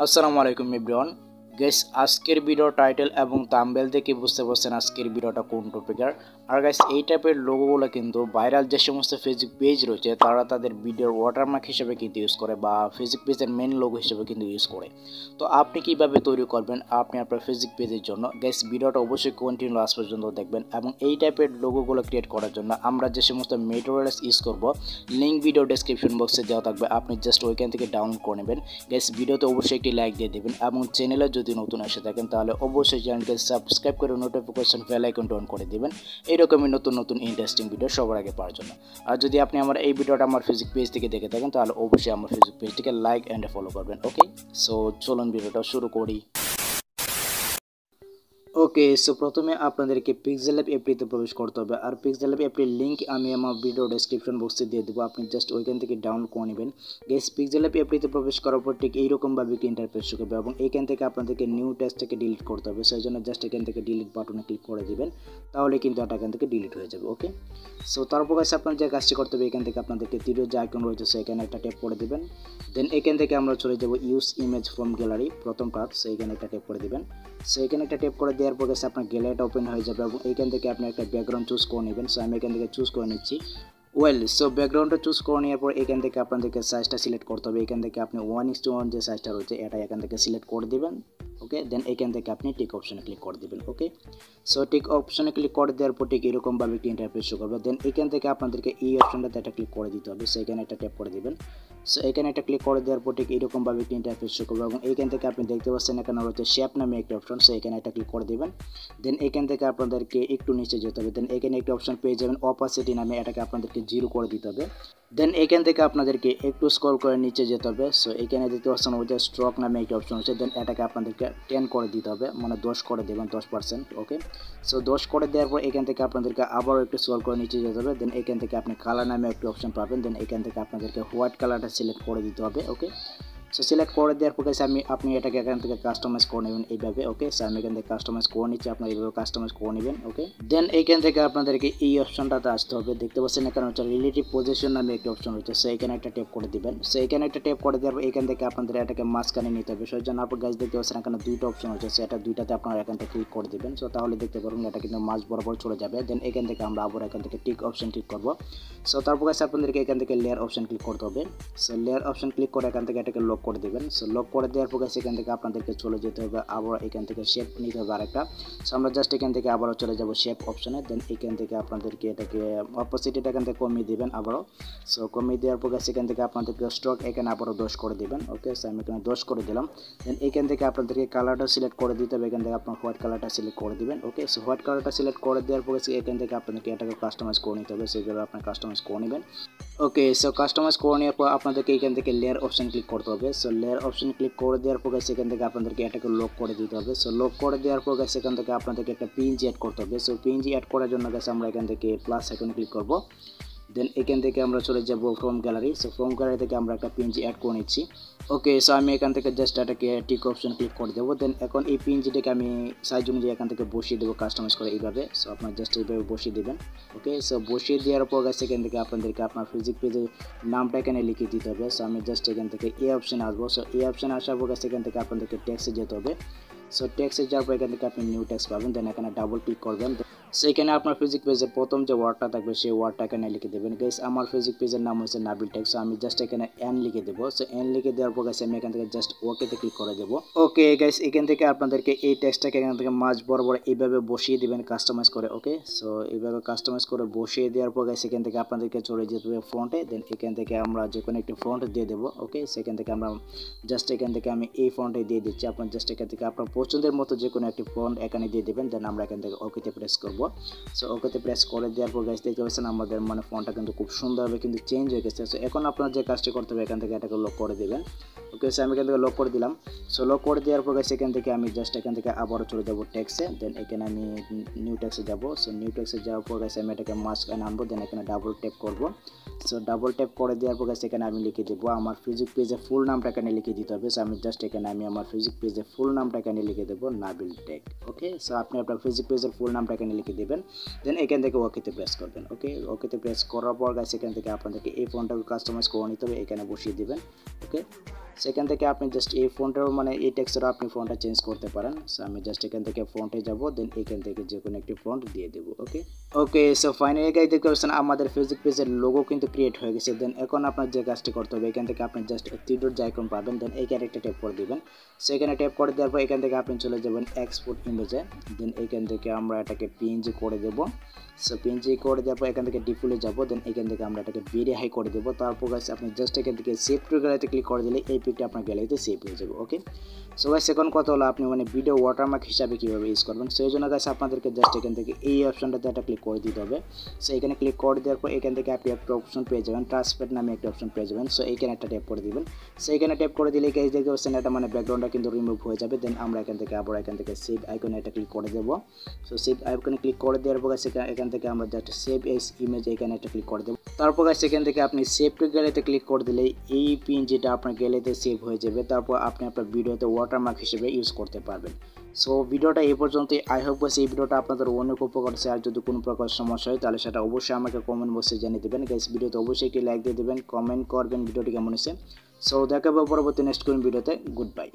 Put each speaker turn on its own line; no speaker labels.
আসসালামু আলাইকুম everyone. Guys, আজকের ভিডিও টাইটেল এবং থাম্বনেল দেখে বুঝতে পারছেন আজকের ভিডিওটা কোন টপিকের। আর গাইস, এই টাইপের লোগোগুলো কিন্তু ভাইরাল যে সমস্ত ফেসবুক পেজ রয়েছে তারা তাদের ভিডিওর ওয়াটারমার্ক হিসেবে কিন্তু ইউজ করে বা ফেসবুক পেজের মেন লোগো হিসেবে কিন্তু ইউজ করে। তো আপনি কিভাবে তৈরি করবেন আপনি আপনার ফেসবুক পেজের জন্য, গাইস ভিডিওটা অবশ্যই কন্টিনিউ লাস্ট পর্যন্ত দেখবেন। এবং এই টাইপের লোগোগুলো ক্রিয়েট করার জন্য আমরা যে সমস্ত ম্যাটেরিয়ালস ইউজ করব লিঙ্ক ভিডিও ডেসক্রিপশন বক্সে দেওয়া থাকবে, আপনি জাস্ট ওইখান থেকে ডাউনলোড করে নেবেন। গাইস, ভিডিওতে অবশ্যই একটি লাইক দিয়ে দেবেন এবং চ্যানেলে যদি নতুন এসে থাকেন তাহলে অবশ্যই চ্যানেলকে সাবস্ক্রাইব করে নোটিফিকেশন বেল আইকনটি অন করে দিবেন এইরকমই নতুন নতুন ইন্টারেস্টিং ভিডিও সবার আগে পাওয়ার জন্য। আর যদি আপনি আমার এই ভিডিওটা আমার ফেসবুক পেজ থেকে দেখে থাকেন তাহলে অবশ্যই আমার ফেসবুক পেজটিকে লাইক অ্যান্ড ফলো করবেন। ওকে, সো চলুন ভিডিওটা শুরু করি। ওকে, সো প্রথমে আপনাদেরকে পিক্সেলল্যাব অ্যাপটিতে প্রবেশ করতে হবে। আর পিক্সেলল্যাব অ্যাপটির লিঙ্ক আমি আমার ভিডিও ডেসক্রিপশন বক্সে দিয়ে দেবো, আপনি জাস্ট ওইখান থেকে ডাউনলোড করে নেবেন। গাইস, পিক্সেলল্যাব অ্যাপটিতে প্রবেশ করার পর ঠিক এইরকমভাবে একটি ইন্টারফেস শো করবে এবং এইখান থেকে আপনাদেরকে নিউ টেক্সটটাকে ডিলিট করতে হবে। সেই জন্য জাস্ট এখান থেকে ডিলিট বাটনে ক্লিক করে দিবেন, তাহলে কিন্তু এটা এখান থেকে ডিলিট হয়ে যাবে। ওকে, সো তারপর গাইস আপনার যে কাজটি করতে হবে এখান থেকে আপনাদেরকে তীরের যে আইকন রয়েছে সেখানে একটা ট্যাপ করে দিবেন। দেন এখান থেকে আমরা চলে যাব ইউজ ইমেজ ফ্রম গ্যালারি, প্রথম কাজ সেইখানে একটা ট্যাপ করে দিবেন। সো এখানে একটা ট্যাপ করে দেওয়ার পর গাইস আপনার গ্যালারিটা ওপেন হয়ে যাবে এবং এইখান থেকে আপনি একটা ব্যাকগ্রাউন্ড চুজ করে নেবেন। সো আমি এখান থেকে চুজ করে নিচ্ছি। সো ব্যাকগ্রাউন্ডটা চুজ করে নেওয়ার পর এখান থেকে আপনাদেরকে সাইজটা সিলেক্ট করতে হবে। এখান থেকে আপনি 1:1 যে সাইজটা রয়েছে এটা এখান থেকে সিলেক্ট করে দিবেন। ওকে, দেন এখান থেকে আপনি টিক অপশনে ক্লিক করে দিবেন। ওকে, সো টিক অপশনে ক্লিক করে দেওয়ার পর ঠিক এরকমভাবে একটি ইন্টারফেস শো করবে। দেন এখান থেকে আপনাদেরকে এই অপশনটাতে একটা ক্লিক করে দিতে হবে। সো এখানে একটা ট্যাপ করে দিবেন। সো এখানে একটা ক্লিক করে দেওয়ার পর ঠিক এরকমভাবে একটি ইন্টারফেস শো করবে এবং এইখান থেকে আপনি দেখতে পাচ্ছেন এখানে রয়েছে শেপ নামে একটি অপশন। সো এখানে একটা ক্লিক করে দিবেন। দেন এখান থেকে আপনাদেরকে একটু নিচে যেতে হবে। দেন এখানে একটি অপশন পেয়ে যাবেন অপাসিটি নামে, এটাকে আপনাদেরকে 0 করে দিতে হবে। দেন এখান থেকে আপনাদেরকে একটু স্ক্রল করে নিচে যেতে হবে। সো এখানে দেখতে পাচ্ছেন ওই যে স্ট্রোক নামে একটি অপশন আছে, দেন এটাকে আপনাদেরকে 10 করে দিতে হবে, মানে 10 করে দেবেন, 10%। ওকে, সো 10 করে দেওয়ার পর এখান থেকে আপনাদেরকে আবারও একটু স্ক্রল করে নিচে যেতে হবে। দেন এখান থেকে আপনি কালার নামে একটি অপশন পাবেন। দেন এখান থেকে আপনাদেরকে হোয়াইট কালারটা সিলেক্ট করে দিতে হবে। ওকে, সো সিলেক্ট করে দেওয়ার পর আপনি এটাকে এখান থেকে কাস্টমাইজ করে নেবেন এইভাবে। ওকে, সো আমি এখান থেকে কাস্টমাইজ করে নিচ্ছি, আপনার এইভাবে কাস্টমাইজ করে নেবেন। ওকে, দেন এইখান থেকে আপনাদেরকে এই অপশনটাতে আসতে হবে। দেখতে পাচ্ছেন এখানে হচ্ছে রিলেটিভ পজিশন নামে একটি অপশন রয়েছে। সো এখানে একটা ট্যাপ করে দিবেন। সো এখানে একটা ট্যাপ করে দেওয়ার পর এখান থেকে আপনাদের এটাকে মাঝখানে নিতে হবে। সেই জন্য আপনার গাছ দেখতে পাচ্ছেন এখানে দুইটা অপশন রয়েছে, সেটা দুইটাতে আপনারা এখান থেকে ক্লিক করে দিবেন। সো তাহলে দেখতে পারবেন এটা কিন্তু মাঝ বরাবর চলে যাবে। দেন এখান থেকে আমরা আবার এখান থেকে টিক অপশন ক্লিক করবো। সো তারপর গাছ আপনাদেরকে এখান থেকে লেয়ার অপশন ক্লিক করতে হবে। সো লেয়ার অপশন ক্লিক করে এখান থেকে এটাকে লক করে দিবেন। সো লক করে দেওয়ার পর এখান থেকে আপনাদেরকে চলে যেতে হবে, আবার এখান থেকে শেপ নিতে হবে আরেকটা। সো আমরা জাস্ট এখান থেকে আবারও চলে যাব শেপ অপশনে। দেন এখান থেকে আপনাদেরকে এটাকে অপোজিটটা এখান থেকে কমিয়ে দিবেন আবারও। সো কমিয়ে দেওয়ার পর এখান থেকে আপনাদেরকে স্ট্রোক এখানে আবারও 10 করে দিবেন। ওকে, সো আমি এখানে 10 করে দিলাম। দেন এখান থেকে আপনাদেরকে কালারটা সিলেক্ট করে দিতে হবে। এখান থেকে আপনার হোয়াইট কালারটা সিলেক্ট করে দিবেন। ওকে, সো হোয়াইট কালারটা সিলেক্ট করে দেওয়ার পর এখান থেকে আপনাদেরকে এটাকে কাস্টমাইজ করে নিতে হবে, সেইভাবে আপনার কাস্টমাইজ করে নেবেন। ওকে, সো কাস্টমাইজ করে নেওয়ার পর আপনাদেরকে এখান থেকে লেয়ার অপশন ক্লিক করতে হবে। সো লেয়ার অপশন ক্লিক করে দেওয়ার পর সেখান থেকে আপনাদেরকে এটাকে লক করে দিতে হবে। সো লক করে দেওয়ার পর সেখান থেকে আপনাদেরকে একটা পিএনজি অ্যাড করতে হবে। সো পিএনজি অ্যাড করার জন্য আমরা এখান থেকে প্লাস আইকনে ক্লিক করব। দেন এখান থেকে আমরা চলে যাব from gallery. So from gallery থেকে আমরা একটা পিএনজি অ্যাড করে নিচ্ছি। ওকে, সো আমি এখান থেকে জাস্ট এটাকে টিক অপশন ক্লিক করে দেবো। দেন এখন এই পিএনজিটাকে আমি সাইজ অনুযায়ী এখান থেকে বসিয়ে দেবো কাস্টমাইজ করে এইভাবে। সো আপনার জাস্ট এইভাবে বসিয়ে দেবেন। ওকে, সো বসিয়ে দেওয়ার পর সেখান থেকে আপনাদেরকে আপনার ফেসবুক পেজের নামটা এখানে লিখে দিতে হবে। সো আমি জাস্ট এখান থেকে এই অপশানে আসবো। সো এই অপশানে আসার পর সেখান থেকে আপনাদেরকে টেক্সটে যেতে হবে। সো টেক্সটে যাওয়ার পর এখান থেকে আপনি নিউ টেক্সট পাবেন। দেন এখানে ডাবল ক্লিক করবেন। সেখানে আপনার ফেসবুক পেজের প্রথম যে ওয়ার্ডটা থাকবে সেই ওয়ার্ডটা এখানে লিখে দেবেন। গাইস, আমার ফেসবুক পেজের নাম হচ্ছে নাবিল টেক। সো আমি জাস্ট এখানে এন লিখে দেবো। সো এন লিখে দেওয়ার পর গাইস আমি এখান থেকে জাস্ট ওকেতে ক্লিক করে দেবো। ওকে গাইস, এখান থেকে আপনাদেরকে এই টেক্সটটাকে এখান থেকে মাঝ বরাবর এইভাবে বসিয়ে দিবেন কাস্টমাইজ করে। ওকে, সো এইভাবে কাস্টমাইজ করে বসিয়ে দেওয়ার পর গাইস এখান থেকে আপনাদেরকে চলে যেতে হবে ফ্রন্টে। দেন এখান থেকে আমরা যে কোনো একটি ফ্রন্ট দিয়ে দেবো। ওকে, সেখান থেকে আমরা জাস্ট এখান থেকে আমি এই ফ্রন্টে দিয়ে দিচ্ছি। আপনার জাস্ট এখান থেকে আপনার পছন্দের মতো যে কোনো একটি ফ্রন্ট এখানে দিয়ে দেবেন। দেন আমরা এখান থেকে ওকেতে প্রেস করবো। সো ওকেতে প্রেস করে দেওয়ার পর গাইস দেখতে পাচ্ছেন আমাদের মানে ফোনটা কিন্তু খুব সুন্দরভাবে কিন্তু চেঞ্জ হয়ে গেছে। সো এখন আপনার যে কাজটি করতে হবে এখান থেকে এটাকে লক করে দেবেন। ওকে, সো আমি এখান থেকে লক করে দিলাম। সো লক করে দেওয়ার পর গাইস এখান থেকে আমি জাস্ট এখান থেকে আবারও চলে যাবো টেক্সে। দেন এখানে আমি নিউ টেক্সে যাবো। সো নিউ টেক্সে যাওয়ার পর গাইস আমি এটাকে মাঝখানে আনবো। দেন এখানে ডাবল ট্যাপ করবো। সো ডাবল ট্যাপ করে দেওয়ার পর গাইস এখানে আমি লিখে দেবো আমার ফেসবুক পেজের ফুল নামটা এখানে লিখে দিতে হবে। সো আমি জাস্ট এখানে আমি আমার ফেসবুক পেজের ফুল নামটা এখানে লিখে দেবো, নাবিল টেক। ওকে, সো আপনি আপনার ফেসবুক পেজের ফুল নামটা এখানে লিখে দেবেন। দেন এখান থেকে ওকেতে প্রেস করবেন। ওকে, ওকেতে প্রেস করার পর গাইস এখান থেকে আপনাদেরকে এই ফোনটাকে কাস্টমাইজ করে নিতে হবে, এখানে বসিয়ে দিবেন। ওকে, সেখান থেকে আপনি জাস্ট এই ফন্টের মানে এই টেক্সচারে আপনি ফন্টটা চেঞ্জ করতে পারেন। সো আমি জাস্ট এখান থেকে ফন্টে যাব, দেন এখান থেকে যে কোনো একটি ফন্ট দিয়ে দেব। ওকে সো ফাইনালি গাইস দেখতে পাচ্ছেন আমাদের ফেসবুক পেজের লোগো কিন্তু ক্রিয়েট হয়ে গেছে। দেন এখন আপনার যে কাজটি করতে হবে, এখান থেকে আপনি জাস্ট তীর যে আইকন পাবেন, দেন এই ক্যারেক্টার ট্যাপ করে দিবেন। সো এখানে ট্যাপ করে দেওয়ার পর এখান থেকে আপনি চলে যাবেন এক্সপোর্ট ইমেজে, দেন এখান থেকে আমরা এটাকে পিএনজি করে দেব। সো পিএনজি করে দেওয়ার পর এখান থেকে ডিফল্টে যাব, দেন এখান থেকে আমরা এটাকে ভেরি হাই করে দেব। তারপর গাইস আপনি জাস্ট এখান থেকে সেভ টু গ্যালারিতে ক্লিক করে দিলে এই পিকটা আপনার গ্যালারিতে সেভ হয়ে যাবে। সো গাইস এখন কথা হলো আপনি মানে ভিডিও ওয়াটারমার্ক হিসাবে কীভাবে ইউজ করবেন। সো এই জন্য গাইস আপনাদেরকে জাস্ট এখান থেকে এই অপশনটাতে একটা ক্লিক করে দিতে হবে। সো এখানে ক্লিক করে দেওয়ার পর এখান থেকে আপনি একটা অপশন পেয়ে যাবেন, ট্রান্সপেরেন্ট নামে একটা অপশন পেয়ে যাবেন। সো এইখানে একটা ট্যাপ করে দিবেন। সো এখানে ট্যাপ করে দিলে গাইস দেখতে পাচ্ছেন এটা মানে ব্যাকগ্রাউন্ডটা কিন্তু রিমুভ হয়ে যাবে। দেন আমরা এখান থেকে আবার এখান থেকে সেভ আইকনে একটা ক্লিক করে দেবো। সো সেভ আইকনে ক্লিক করে দেওয়ার পর এখান থেকে আমরা জাস্ট সেভ এস ইমেজ এখানে একটা ক্লিক করে দেবো। তারপর গাইস এখান থেকে আপনি সেভ টু গ্যালারিতে ক্লিক করে দিলে এই পিএনজিটা আপনার গ্যালারিতে সেভ হয়ে যাবে। তারপর আপনি আপনার ভিডিওতে ওয়াটারমার্ক হিসেবে ইউজ করতে পারবেন। সো ভিডিওটা এই পর্যন্তই। আই হোপ গাইস এই ভিডিওটা আপনাদের অনেক উপকার হচ্ছে। আর যদি কোনো প্রকার সমস্যা হয় তাহলে সেটা অবশ্যই আমাকে কমেন্ট বক্সে জানিয়ে দেবেন। গাইস ভিডিওতে অবশ্যই একটি লাইক দিয়ে দেবেন, কমেন্ট করবেন ভিডিওটি কেমন হয়েছে। সো দেখা হবে পরবর্তী নেক্সট কোন ভিডিওতে। Good bye.